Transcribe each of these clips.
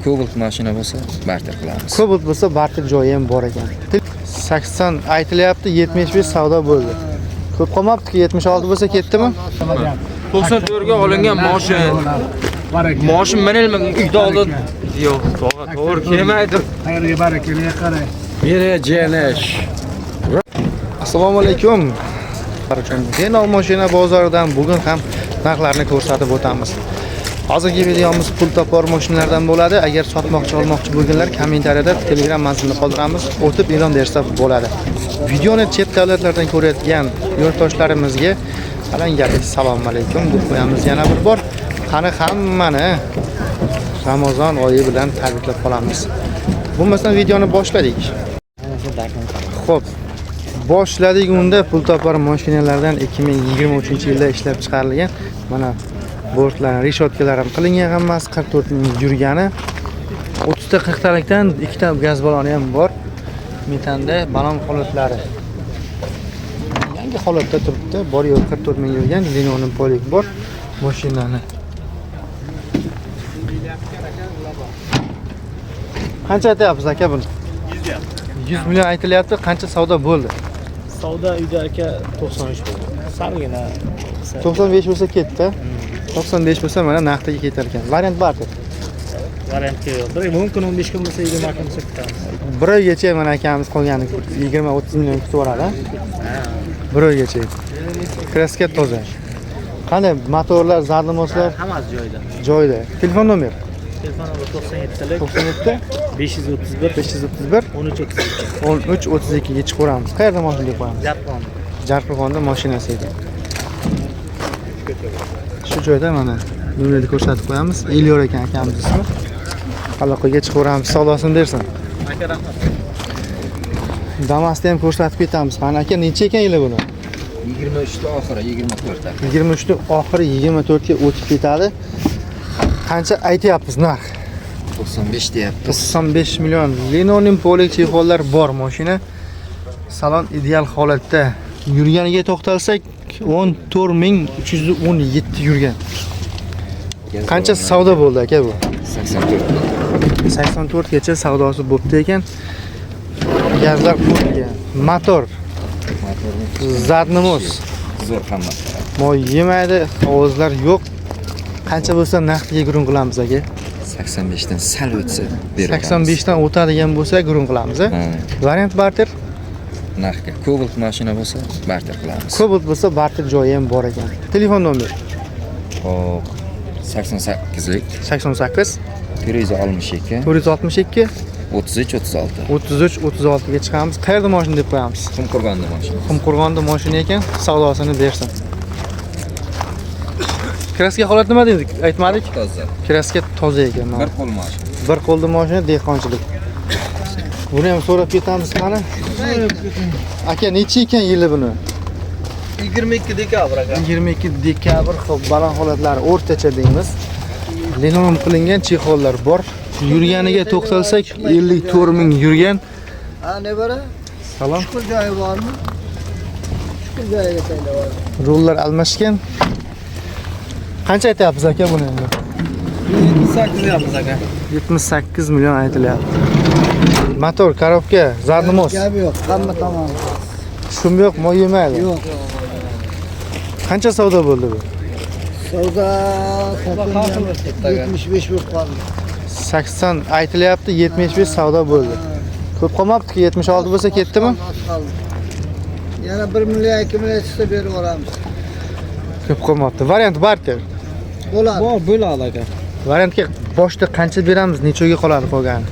Cobalt mashina bo'lsa, barter qilamiz. Cobalt bo'lsa, barter joyi ham bor ekan. 80 aytilyapti, 75 savdo bo'ldi. Ko'p qolmabdi-ki, 76 bo'lsa ketdimi? 94 ga olingan mashin. Mashin minilmagan uyda oldin. Yo'q, to'g'ri kelmaydi. Xayrga barakaga qarang. Mera jenish. Assalomu alaykum. Renault mashina bozoridan bugun ham narxlarni ko'rsatib o'tamiz. Hozirgi videomiz pul topar mashinalardan bo'ladi. Agar sotmoqchi olmoqchi bo'lganlar kommentariyada Telegram manzilini qoldiramiz, o'tib e'lon bersa bo'ladi. Videoni chet davlatlardan ko'rayotgan yurtdoshlarimizga alangali assalomu alaykum deb qo'yamiz yana bir bor. Qani hammani Ramazon oyi bilan tabriklab qolamiz. Bo'lmasam videoni boshladik. Xo'p, boshladik. Unda pul topar mashinalardan 2023-yilda ishlab chiqarilgan mana bortlar, reshotkalar ham qilingan hammasi 44 ming yurgani. 30 ta 40 talikdan 2 ta gaz baloni ham bor. Metanda balon holatlari. Yangi holatda turibdi. Bor yo'q 44 ming yurgan Lino'ning polik bor mashinani. Qancha aytyapsiz aka buni? 100 million aytilyapti. Qancha savdo bo'ldi? Savdo uyda aka 93 bo'ldi. Salgina 95 bo'lsa ketdi. 95 bo'lsa mana naqdiga ketar ekan. Variant barter. variantga yo'q. Bir mumkin 15 kun bo'lsa 20 kun ketamiz. Bir oygacha mana akamiz qolgani 20-30 million kutib oladi. Bir oygacha. Kraska toza. Qani motorlar, zadlimoslar Hammasi joyida. joyida. Telefon nomer? Telefon nomeri 97 97 531 531 1332 ga chiqaramiz. Qayerda mashina deb qo'yamiz? Yapon. Jarqo'qonda mashinasi edi. Shu joyda mana nomerni ko'rsatib qo'yamiz. Elyor ekan akamiz ismi. Aloqaga chiqaramiz, savdosini bersin. Aka rahmat. Damasni ham ko'rsatib ketamiz. Qani aka necha ekan yili buni? 23 ta oxiri 24 ta. 23 ta oxiri 24 ga o'tib ketadi. Qancha aytyapmiz narx? 95 deyapti. 95 million. Lino'ning polik chexollar bor mashina. Salon ideal holatda. Yurganiga to'xtalsak 14317 yurgan. Qancha savdo bo'ldi aka bu? 84. 84 gacha savdosi bo'pti ekan. Gazlar qo'yilgan. Motor. Zadnimos. Zo'r hammasi. Moy yemaydi, ovozlar yo'q. Qancha bo'lsa naqdga gurung qilamiz aka? 85 dan sal o'tsa beramiz. 85 dan o'tadigan bo'lsa gurung qilamiz. Variant barter. Narxga Cobalt mashina bo'lsa, barter qilamiz. Cobalt bo'lsa barter joyi ham bor ekan. Telefon nomer? Hop. 88lik 88 462 462 33 36. 33 36 ga chiqamiz. Qayerda mashina deb qo'yamiz? Qumqo'rg'onda mashina. Qumqo'rg'onda mashina ekan, savdosini bersin. Kraska holat nima dedik? Aytmadik? Toza. Kraska toza ekan. Bir qo'l mashina. Bir qo'lda mashina dehqonchilik. Buni ham so'rab ketamiz qani? Aka necha ekan yili buni? 22 dekabr aka. 22 dekabr. Xo'p, balon holatlari o'rtacha deymiz. Lino'm qilingan chexollar bor. Yurganiga to'xtalsak 54 ming yurgan. Ha, ne bora? Salom. Shukur joyi bormi? Shukur joyiga tayyor. Rullar almashgan. Qancha aytyapsiz aka buni endi? 78 deyapmiz aka. 78 million aytilyapti. Motor, korobka, zadnimos. Gap yo'q, hamma tamom. Shum yo'q, moy yemaydi. Yo'q. Qancha savdo bo'ldi bu? Savdo 75 bo'lib qoldi. 80 aytilyapti, 75 savdo bo'ldi. Ko'p qolmabdi-ki, 76 bo'lsa ketdimi? Yana 1 million 2 million chiqsa berib yuboramiz. Ko'p qolmabdi. Variant barter. Bo'ladi. Bor, bo'ladi aka. Variantga boshda qancha beramiz, nechaga qoladi qolgani?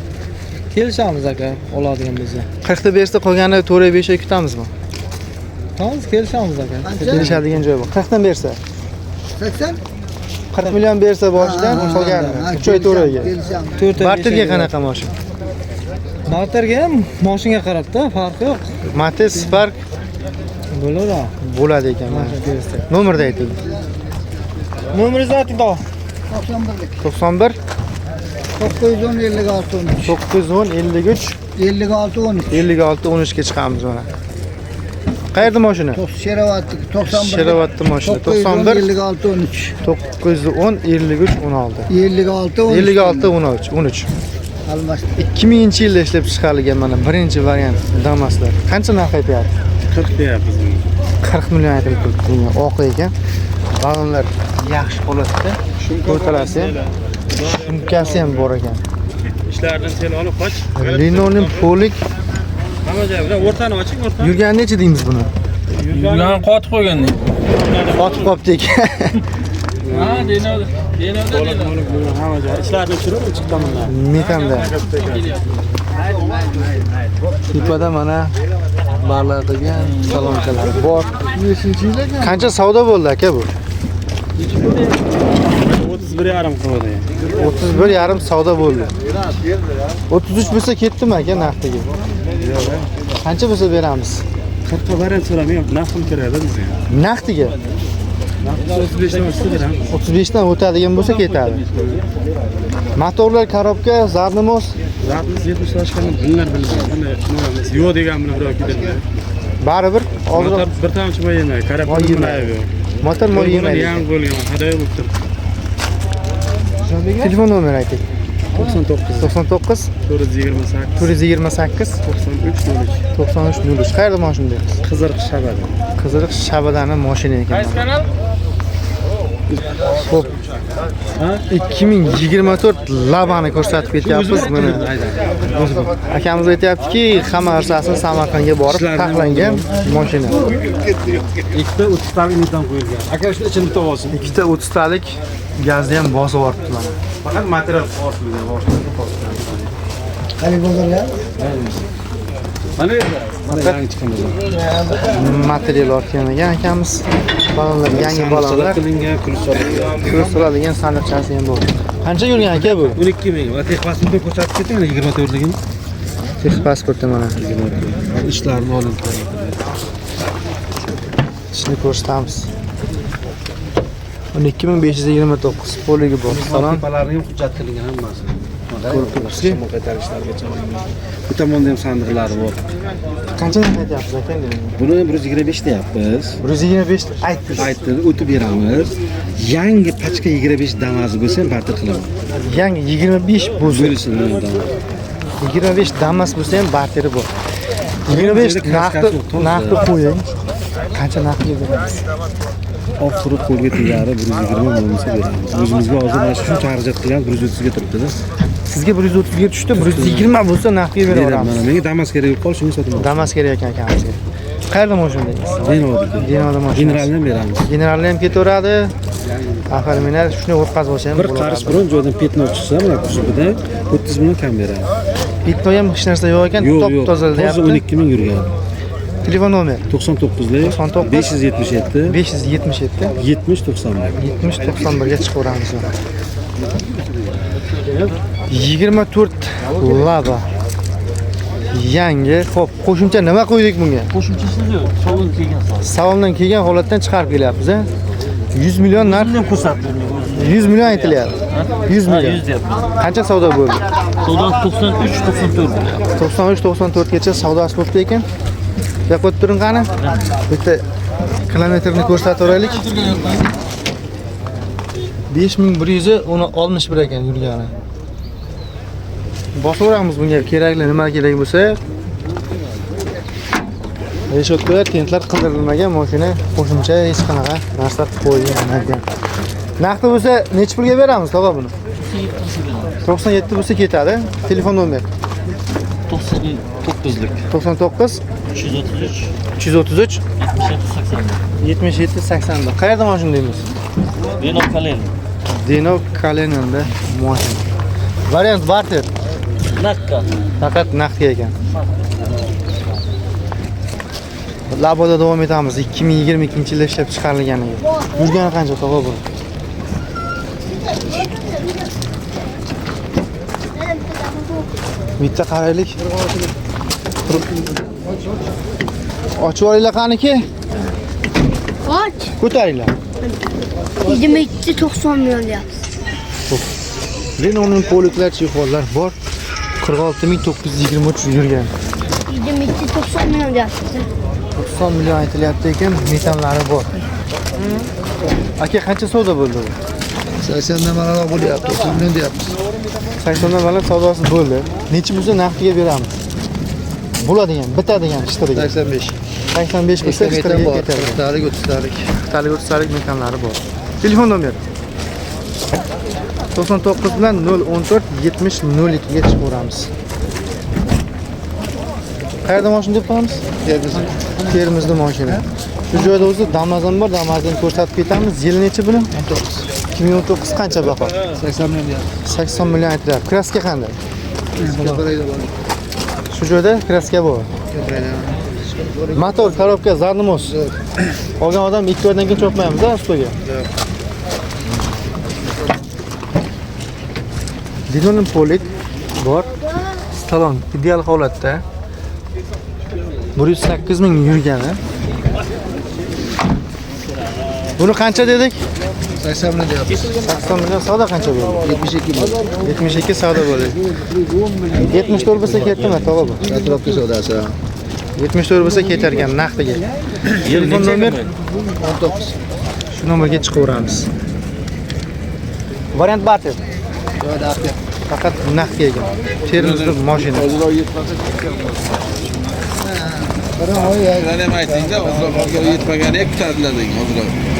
Kelishamiz aka, oladigan bo'lsa. 40 ta bersa qolgani 4-5 oy kutamizmi? Tamam, kelishamiz aka. Kelishadigan joy bor. 40 dan bersa? 80? 40 million bersa boshidan qolgani 3 oy 4 oyga. Kelishamiz. Barterga qanaqa mashina? Barterga ham mashinaga qarab-da, farqi yo'q. Matiz, Spark Bo'ladi. bo'ladi ekan mana. Nomerni ayting. Nomeringizni ayting da. 91 910 56 13. 910 53 56 13. 56 13 ga chiqamiz mana. Qayerda mashina? Sherovatda 91. Sherovatda mashina. 91 56 13. 910 53 16. 56 56 13. Almashdi. 2000-yilda ishlab chiqarilgan mana birinchi variant Damaslar. Qancha narx aytyapti? 40 deyapmiz. 40 million aytilib turibdi. Oq ekan. Balonlar yaxshi holatda. O'rtalasi ham, shumkasi ham bor ekan. Ishlardan sen olib qoch. Linoleum polik. Hamma joy bilan o'rtani oching, o'rtani. Yurgani necha deymiz buni? Yurgan qotib qo'ygandik. Qotib qopti ekan. Ha, denovda. Hamma joy ishlarni tushirib chiqib tomonlar. Metanda. Tepada mana barlar qilgan salonchalar bor. Qancha savdo bo'ldi aka bu? 31,5 qildi. 31,5 savdo bo'ldi. 33 bo'lsa ketdimi aka naqdiga? Qancha bo'lsa beramiz? 40 ga variant so'ramayman, naqd kerak-da bizga. Naqdiga 35 dan o'tsa beramiz. 35 dan o'tadigan bo'lsa ketadi. Motorlar, korobka, zarnimoz Zatimiz 70 yoshgani bilinlar. Qanday tushunamiz? Yo'q degan bilan birov keladi. baribir hozir Motor bir tomchi moy yemaydi, karabin yemaydi. motor moy yemaydi. Yangi bo'lgan, hadoyi bo'lib turibdi. Telefon nomeri ayting. 99 99 428 428 93 03. 93 Qayerda mashina deysiz? Qiziriq Shabada. Qiziriq Shabadani mashina ekan. Kanal? Xo'p. 2024 Labani ko'rsatib ketyapmiz buni. Akamiz aytayaptiki, hamma narsasi Samarqandga borib taxlangan mashina. Ikkita 30 talik nizam qo'yilgan. Aka shu ichini bitta olsin. Ikkita 30 talik gazni ham bosib yuboribdi mana. Faqat material ortilgan, boshqa. Qani bozorlar? Mana yangi chiqqan bozor. Material ortgan ekan akamiz. Balonlar, yangi balonlar. qilingan, Kurs soladigan sandiqchasi ham bor. Qancha yurgan aka bu? 12 ming. Va texpasportni ko'rsatib keting, 24 ligini. Tex pasporti mana. Ishlarni olib. Ishni ko'rsatamiz. 12529 poligi bor. Salon. Tepalarning ham hujjat qilingan hammasi. Ko'rib turibsizki. Qaytarishlargacha. Bu tomonda ham sandiqlari bor. Qancha narx aytyapsiz aka? Buni 125 deyapmiz. 125 aytdingiz. Aytdi, o'tib beramiz. Yangi pachka 25 damazi bo'lsa ham barter qilaman. Yangi 25 bo'lsa, Bo'lsin bundan. 25 damas bo'lsa ham barteri bor. 25 narxni qo'ying. Qancha narxga beramiz? Oxiri qo'lga tegari 120 bo'lsa beramiz. O'zimizga hozir mana shuncha xarajat qilgan 130 ga turibdi-da. Sizga 130 ga tushdi, 120 bo'lsa narxga bera olamiz. Menga damas kerak yo'q, qol shuni sotaman. Damas kerak ekan akamizga. Qayerda mashina deysiz? Denovda. Dinoda mashina. Generalni ham beramiz. Generalni ham ketaveradi. Axir meni shuni o'tkazib olsa ham Bir qarish biron joydan petno chiqsa, mana kuzovida 30 million kam beramiz. Bitno ham hech narsa yo'q ekan, Yo'q, top yo'q. toza deyapti. Hozir 12 ming yurgan. Telefon nomeri 99lik 99 577 577 70 91. 70 91 ga chiqaveramiz. 24 Laba. Yangi. Xo'p, qo'shimcha nima qo'ydik bunga? Qo'shimchasiz yo'q. Salon kelgan savol. Salondan kelgan holatdan chiqarib kelyapmiz, a? 100 million narx. Ham ko'rsatdim. 100 million aytilyapti. 100 million. 100 deyapman. Qancha savdo bo'ldi? Savdo 93 94. 93 94 gacha savdosi bo'libdi ekan. Buyoqqa qo'yib turing qani? Bitta kilometrni ko'rsataveraylik. 5161 ekan yurgani. Bosaveramiz bunga kerakli nima kerak bo'lsa. Reshotka, tentlar qildirilmagan mashina, qo'shimcha hech qanaqa narsa qo'yilmagan. Naqdi bo'lsa necha pulga beramiz tog'a buni? 97 bo'lsa ketadi. Telefon nomeri 99lik 99 333 333 77 80. 77 80. Qayerda mashina deymiz? Denov Kalen. Denov Kalenanda mashina. Variant barter. Nakka. Faqat naqdga ekan. Laboda davom etamiz. 2022-yilda ishlab chiqarilganiga. Yurgani qancha tog'a bu? Bitta qaraylik. Ochib olinglar qaniki? Och. Ko'taringlar. 90 million deyapsiz. Linoleum poliklar, chexollar bor. 46923 yurgan. 90 million deyapsiz. 90 million aytilyapti ekan, metanlari bor. Aka qancha savdo bo'ldi bu? 80 dan balandroq bo'lyapti. 90 million deyapmiz. 80 dan baland savdosi bo'ldi. Necha bo'lsa naqdga beramiz? Bo'ladigan, bitadigan ishtiriga. 85. 85 bo'lsa metan ishtiriga bor. ketadi. 40 talik, 30 talik. Talik 30 talik metanlari bor. Telefon nomeri 99 bilan 014 70 02 ga chiqaveramiz. Qayerda mashina deb qo'yamiz? Termizda mashina. Shu joyda o'zi Damazon bor, Damazonni ko'rsatib ketamiz. Yili necha buni? 2019 qancha baho? 80 million deyapmiz. 80 million aytilyapti. Kraska qanday? Kaparayda bor. Shu joyda kraska bor. Motor, korobka, zarnimoz. Olgan odam 2 oydan keyin chopmaymiz-a ustiga. Dinoning polik bor. Salon ideal holatda. 108 ming yurgani. Buni qancha dedik? 80 million deyapmiz. 80 million savdo qancha bo'ldi? 72 million. 72 savdo bo'ldi. 74 bo'lsa ketdimi, tog'a bu? Atrofga savdosi. 74 bo'lsa ketar ekan naqdiga. Telefon nomer 19. shu nomerga chiqaveramiz. Variant barter. Joyda aqli. Faqat naqdga ekan. Termizda mashina. Nima aytingda, hozirga yetmagani kutadilar degan hozir.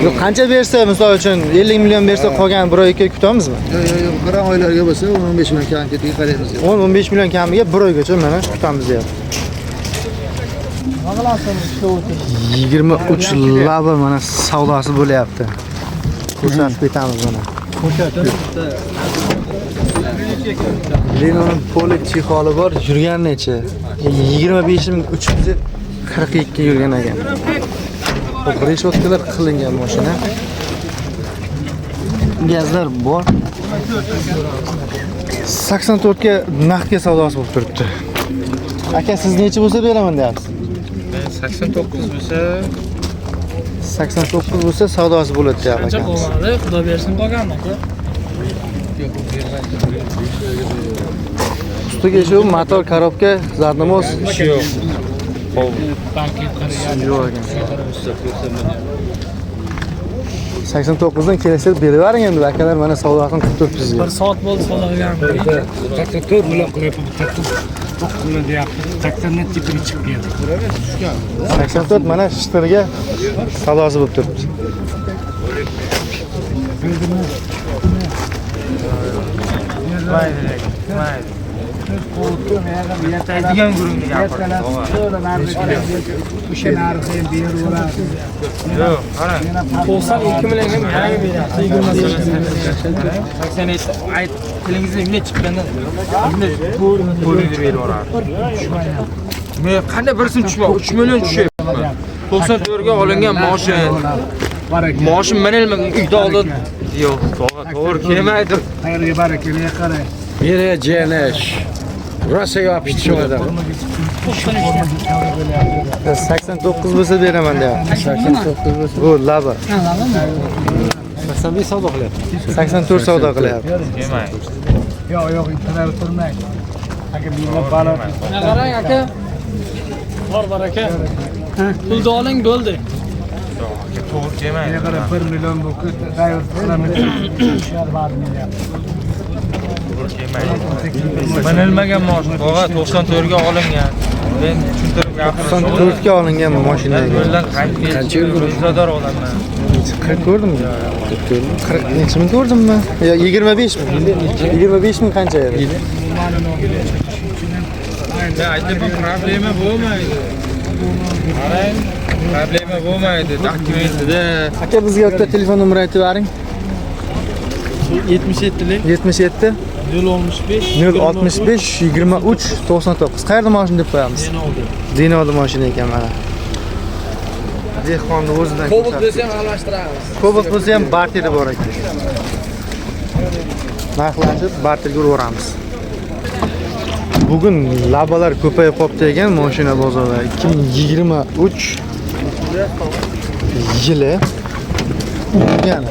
Yo'q, qancha bersa, misol uchun 50 million bersa qolgan 1 oyga kutamizmi? Yo'q, qara oylarga bo'lsa 15 million kam ketiga qaraymiz. 10-15 million kamiga 1 oygacha mana kutamiz deyapti. 23 label mana savdosi bo'lyapti. Ko'rsatib ketamiz mana. Leno'ning polik chexoli bor, yurgan necha? 25342 yurgan ekan. Xo'p, reshotkalar qilingan mashina. Gazlar bor. 84 ga naqdga savdosi bo'lib turibdi. Aka, siz necha bo'lsa beraman deyapsiz? 89 bo'lsa 89 bo'lsa savdosi bo'ladi deyapti aka. Xudo bersin qolganmi aka? Ustiga shu motor, korobka, zarnimoz ishi yo'q. yo'q ekan. 89 dan kelishib beravering endi akalar, mana savdosini kutib turibdi sizga. 1 soat bo'ldi savdo qilganimga. 84 million qilyapti. 9 million deyapti. 80 net chiqib keldi. 84 mana shtirga savdosi bo'lib turibdi. Yataydigan guruhni gapirdi. O'sha narxni beraveradi. Yo'q, qarang. 92 millionga yangi beryapti. 87 ayt tilingizda nima chiqqanda nima ko'rinib beraveradi. Men qanday birisini tushmoq 3 million tushyapman. 94 ga olingan mashina. Mashina minilmagan uyda oldi. Yo'q, to'g'ri kelmaydi. Qayerga barakalay qarang. Mire JNH. Rosa yapıştı adam. 89 bo'lsa beraman deyapti. 89 bo'lsa. Bu laba. 85 savdo qilyapti. 84 savdo qilyapti. Kelmaydi. Yo'q, ikkilar turmaydi. Aka bilib baland. Qarang aka. Bor aka. Pulni oling bo'ldi. To'g'ri kelmaydi. 1 million bu tayyor qilamiz. Minilmagan mashina. To'g'ri 94 ga olingan. Men tushuntirib gapiraman. 94 ga olingan mashina. Yo'ldan qancha ro'zador odamman. 40 ko'rdimmi? 40 necha ming ko'rdimmi? Yo 25 ming. 25 ming qancha edi? Aytib bu problema bo'lmaydi. Qarang, problema bo'lmaydi. Dokumentida Aka, bizga bitta telefon nomeri aytib bering. 77lik 77 065 065 23 99. Qayerda mashina deb qo'yamiz? Dinoda mashina ekan mana. Dehqonni o'zidan Cobalt bo'lsa ham almashtiramiz. Cobalt bo'lsa ham barteri bor ekan. Narxlashib barterga uramiz. Bugun labalar ko'payib qopti ekan mashina bozorida. 2023 yili yurgan.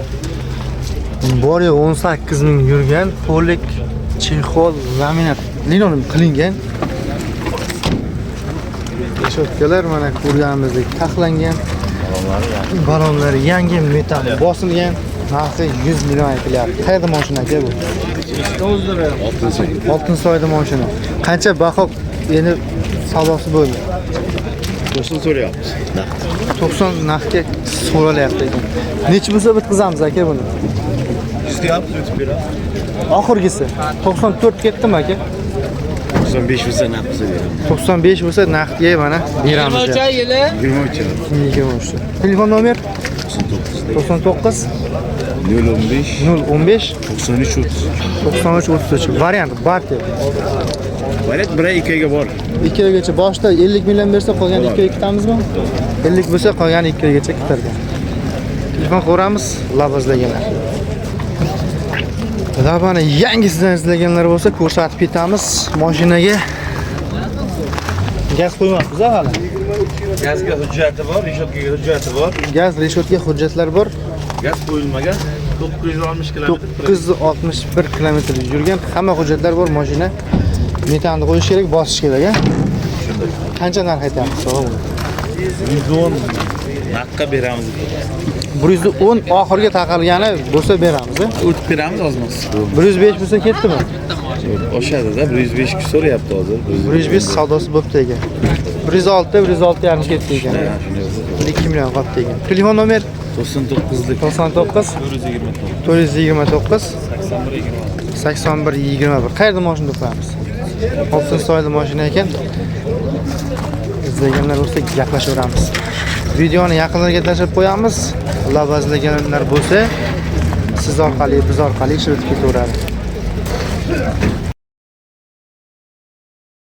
Bor 18 ming yurgan polik chexol laminat linoleum qilingan. Reshotkalar mana ko'rganimizdek taxlangan. Balonlari yangi metal bosilgan. Narxi 100 million aytilyapti. Qayerda mashina aka bu? Oltinsoyda mashina. Qancha baho endi savdosi bo'ldi? 90 so'rayapmiz. 90 naqdga so'ralyapti ekan. Necha bo'lsa bitkazamiz aka buni? İsteyapmiz o'tib beramiz. Oxirgisi 94 ketdimi aka? 95 bo'lsa naqd qilsa beramiz. 95 bo'lsa naqdga mana beramiz. 23 yili 23. Telefon nomer 99 015 015 93 30. 93 33. Variant barter. Variant 1-2 ga bor. 2 oygacha boshda 50 million bersa qolgan 2 oy kutamizmi? 50 bo'lsa qolgan 2 oygacha kutargan. Telefon ko'ramiz, labazlaganlar. Labani yangisidan izlaganlar bo'lsa ko'rsatib ketamiz. Mashinaga gaz qo'ymoqmiz hali. Gazga hujjati bor, reshotkaga hujjati bor. Gaz reshotga hujjatlar bor. Gaz qo'yilmagan 960 km. 961 kilometr yurgan, hamma hujjatlar bor mashina. Metanni qo'yish kerak, bosish kerak, a? Qancha narx aytamiz, sog'om? 110 naqdga beramiz. 110 oxirga taqalgani bo'lsa beramiz, a? O'tib beramiz ozmas. 105 bo'lsa ketdimi? Oshadi-da, 105 ga so'rayapti hozir. 105 savdosi bo'pti ekan. 106, 106 yarim ketdi ekan. 2 million qolibdi ekan. Telefon nomer 99 99 429 81 21. Qayerda mashina qo'yamiz? Oltinsoyda mashina ekan. İzlaganlar bo'lsa gaplashaveramiz. Videoni yaqinlarga tashlab qo'yamiz. Labazlaganlar bo'lsa siz orqali, biz orqali ishlatib ketaveradi.